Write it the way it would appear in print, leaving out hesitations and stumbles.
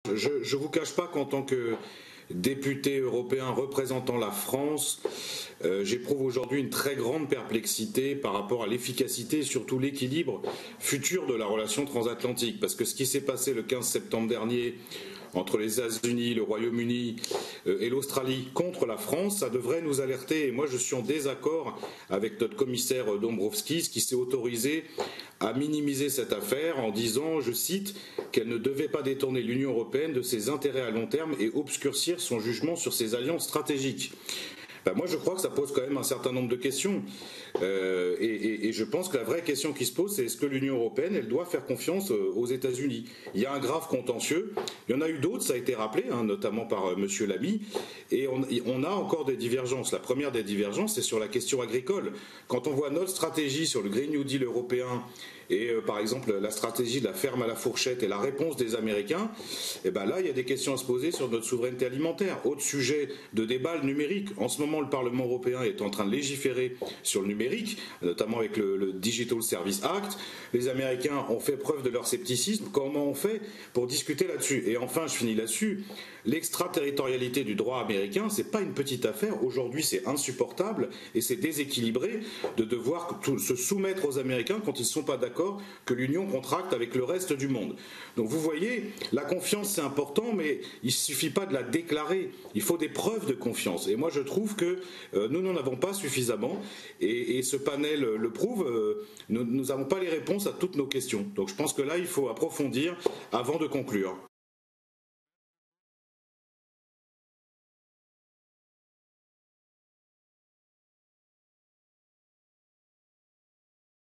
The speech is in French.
Je ne vous cache pas qu'en tant que député européen représentant la France, j'éprouve aujourd'hui une très grande perplexité par rapport à l'efficacité et surtout l'équilibre futur de la relation transatlantique. Parce que ce qui s'est passé le 15 septembre dernier entre les États-Unis, le Royaume-Uni et l'Australie contre la France, ça devrait nous alerter. Et moi, je suis en désaccord avec notre commissaire Dombrovskis qui s'est autorisé à minimiser cette affaire en disant, je cite, qu'elle ne devait pas détourner l'Union européenne de ses intérêts à long terme et obscurcir son jugement sur ses alliances stratégiques. Ben moi, je crois que ça pose quand même un certain nombre de questions. Et je pense que la vraie question qui se pose, c'est est-ce que l'Union européenne, elle doit faire confiance aux États-Unis? Il y a un grave contentieux. Il y en a eu d'autres, ça a été rappelé, notamment par Monsieur Lamy. Et on a encore des divergences. La première des divergences, c'est sur la question agricole. Quand on voit notre stratégie sur le Green New Deal européen et par exemple la stratégie de la ferme à la fourchette et la réponse des Américains, et ben là il y a des questions à se poser sur notre souveraineté alimentaire. Autre sujet de débat, le numérique. En ce moment, le Parlement européen est en train de légiférer sur le numérique, notamment avec le Digital Service Act. Les Américains ont fait preuve de leur scepticisme. Comment on fait pour discuter là-dessus? Et enfin, je finis là-dessus. L'extraterritorialité du droit américain, c'est pas une petite affaire. Aujourd'hui, c'est insupportable et c'est déséquilibré de devoir se soumettre aux Américains quand ils ne sont pas d'accord que l'Union contracte avec le reste du monde. Donc vous voyez, la confiance c'est important, mais il ne suffit pas de la déclarer. Il faut des preuves de confiance. Et moi je trouve que nous n'en avons pas suffisamment. Et ce panel le prouve. Nous n'avons pas les réponses à toutes nos questions. Donc je pense que là, il faut approfondir avant de conclure.